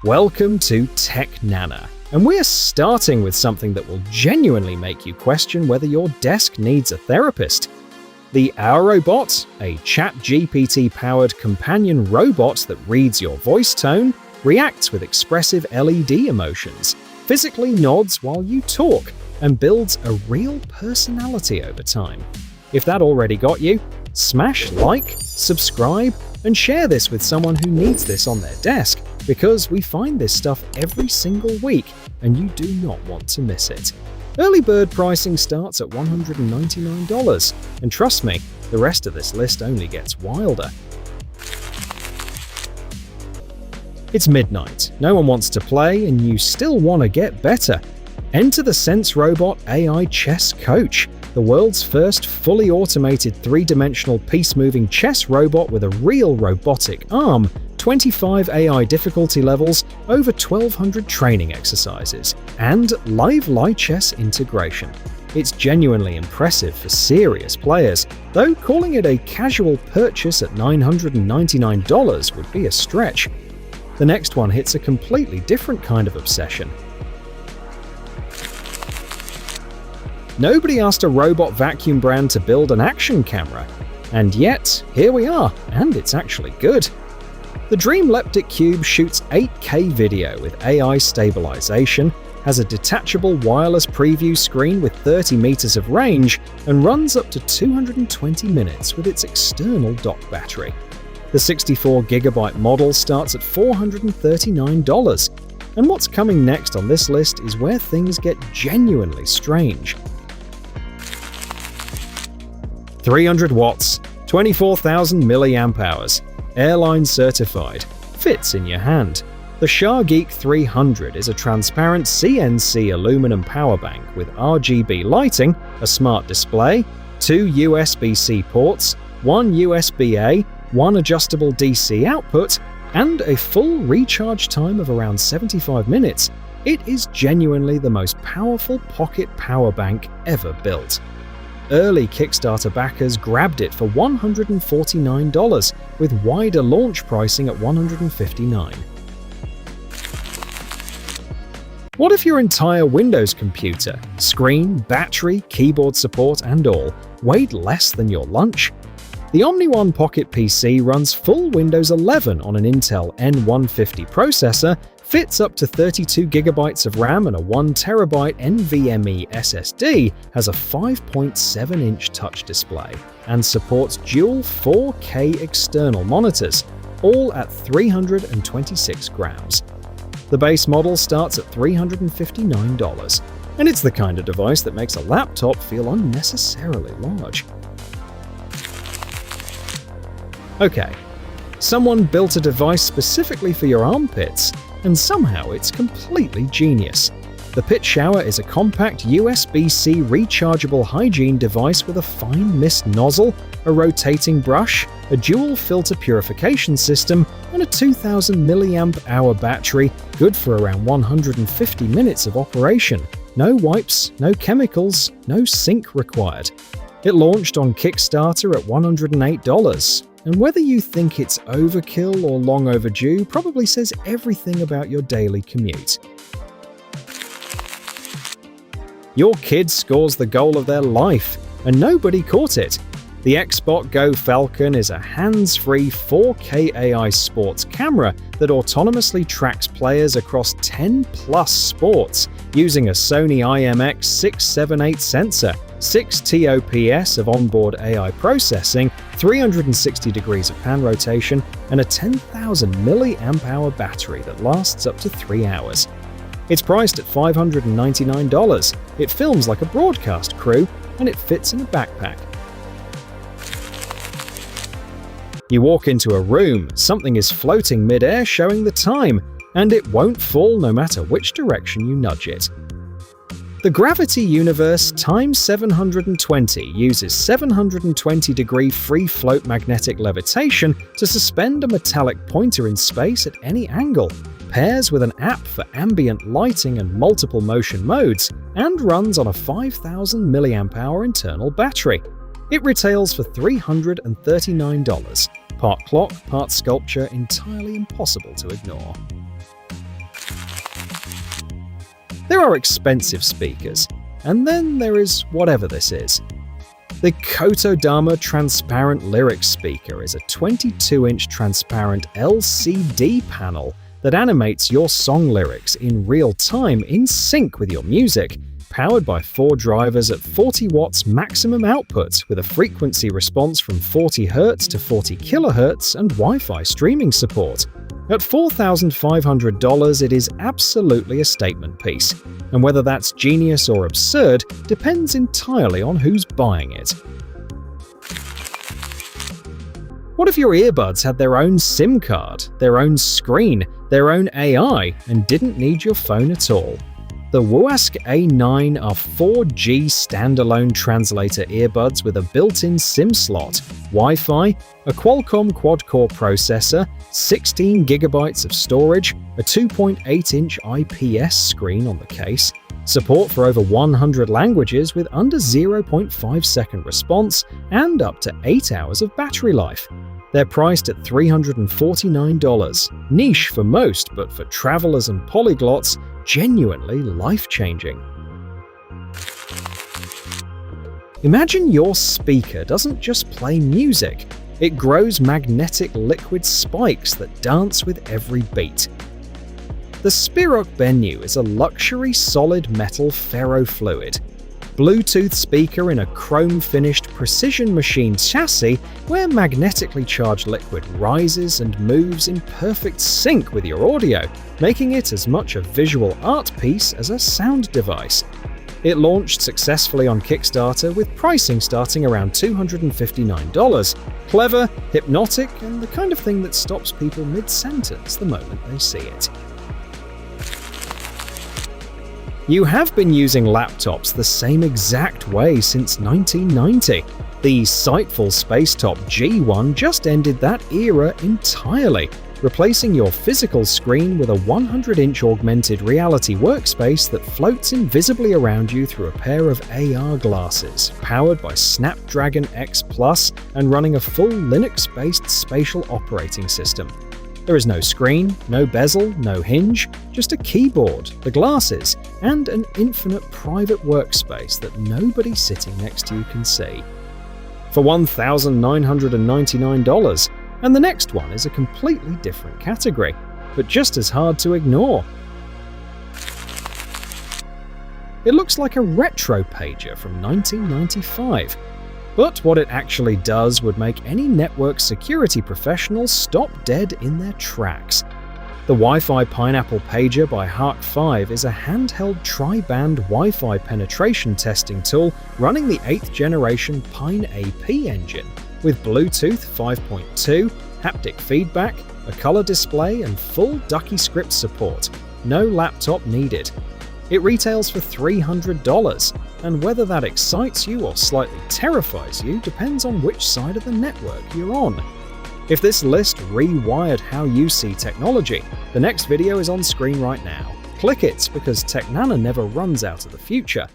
Welcome to TechNana, and we're starting with something that will genuinely make you question whether your desk needs a therapist. The OUROBOT, a ChatGPT-powered companion robot that reads your voice tone, reacts with expressive LED emotions, physically nods while you talk, and builds a real personality over time. If that already got you, smash like, subscribe, and share this with someone who needs this on their desk, because we find this stuff every single week and you do not want to miss it. Early bird pricing starts at $199, and trust me, the rest of this list only gets wilder. It's midnight, no one wants to play, and you still want to get better. Enter the SenseRobot AI Chess Coach, the world's first fully automated three-dimensional piece-moving chess robot with a real robotic arm, 25 AI difficulty levels, over 1,200 training exercises, and live Lichess integration. It's genuinely impressive for serious players, though calling it a casual purchase at $999 would be a stretch. The next one hits a completely different kind of obsession. Nobody asked a robot vacuum brand to build an action camera, and yet, here we are, and it's actually good. The Dreame Leaptic Cube shoots 8K video with AI stabilization, has a detachable wireless preview screen with 30 meters of range, and runs up to 220 minutes with its external dock battery. The 64GB model starts at $439, and what's coming next on this list is where things get genuinely strange. 300 watts, 24,000 mAh, airline certified, fits in your hand. The Shargeek 300 is a transparent CNC aluminum power bank with RGB lighting, a smart display, 2 USB-C ports, 1 USB-A, 1 adjustable DC output, and a full recharge time of around 75 minutes. It is genuinely the most powerful pocket power bank ever built. Early Kickstarter backers grabbed it for $149, with wider launch pricing at $159. What if your entire Windows computer, screen, battery, keyboard support, and all, weighed less than your lunch? The OmniOne Pocket PC runs full Windows 11 on an Intel N150 processor, fits up to 32GB of RAM and a 1TB NVMe SSD, has a 5.7-inch touch display, and supports dual 4K external monitors, all at 326 grams. The base model starts at $359, and it's the kind of device that makes a laptop feel unnecessarily large. Okay, someone built a device specifically for your armpits, and somehow it's completely genius. The PitShower is a compact USB-C rechargeable hygiene device with a fine mist nozzle, a rotating brush, a dual filter purification system, and a 2,000 mAh battery, good for around 150 minutes of operation. No wipes, no chemicals, no sink required. It launched on Kickstarter at $108. And whether you think it's overkill or long overdue probably says everything about your daily commute. Your kid scores the goal of their life, and nobody caught it. The XbotGo Falcon is a hands-free 4K AI sports camera that autonomously tracks players across 10+ sports using a Sony IMX678 sensor, 6 TOPS of onboard AI processing, 360 degrees of pan rotation, and a 10,000 mAh battery that lasts up to 3 hours. It's priced at $599. It films like a broadcast crew, and it fits in a backpack. You walk into a room, something is floating mid-air showing the time, and it won't fall no matter which direction you nudge it. The Gravity Universe Time 720 uses 720-degree free-float magnetic levitation to suspend a metallic pointer in space at any angle, pairs with an app for ambient lighting and multiple motion modes, and runs on a 5,000 mAh internal battery. It retails for $339. Part clock, part sculpture, entirely impossible to ignore. are expensive speakers, and then there is whatever this is. The COTODAMA Transparent Lyrics Speaker is a 22-inch transparent LCD panel that animates your song lyrics in real time in sync with your music, powered by 4 drivers at 40 watts maximum output with a frequency response from 40 Hz to 40 kHz and Wi-Fi streaming support. At $4,500, it is absolutely a statement piece, and whether that's genius or absurd depends entirely on who's buying it. What if your earbuds had their own SIM card, their own screen, their own AI, and didn't need your phone at all? The Wooask A9 are 4G standalone translator earbuds with a built-in SIM slot, Wi-Fi, a Qualcomm quad-core processor, 16 GB of storage, a 2.8-inch IPS screen on the case, support for over 100 languages with under 0.5-second response, and up to 8 hours of battery life. They're priced at $349. Niche for most, but for travelers and polyglots, genuinely life-changing. Imagine your speaker doesn't just play music, it grows magnetic liquid spikes that dance with every beat. The SPIROK BENNU is a luxury solid metal ferrofluid Bluetooth speaker in a chrome-finished precision machine chassis where magnetically charged liquid rises and moves in perfect sync with your audio, making it as much a visual art piece as a sound device. It launched successfully on Kickstarter with pricing starting around $259. Clever, hypnotic, and the kind of thing that stops people mid-sentence the moment they see it. You have been using laptops the same exact way since 1990. The Sightful Spacetop G1 just ended that era entirely, replacing your physical screen with a 100-inch augmented reality workspace that floats invisibly around you through a pair of AR glasses, powered by Snapdragon X Plus and running a full Linux-based spatial operating system. There is no screen, no bezel, no hinge, just a keyboard, the glasses, and an infinite private workspace that nobody sitting next to you can see. For $1,999, and the next one is a completely different category, but just as hard to ignore. It looks like a retro pager from 1995. But what it actually does would make any network security professional stop dead in their tracks. The Wi-Fi Pineapple Pager by HARC5 is a handheld tri-band Wi-Fi penetration testing tool running the 8th generation Pine AP engine, with Bluetooth 5.2, haptic feedback, a color display, and full DuckyScript support. No laptop needed. It retails for $300, and whether that excites you or slightly terrifies you depends on which side of the network you're on. If this list rewired how you see technology, the next video is on screen right now. Click it because TechNana never runs out of the future.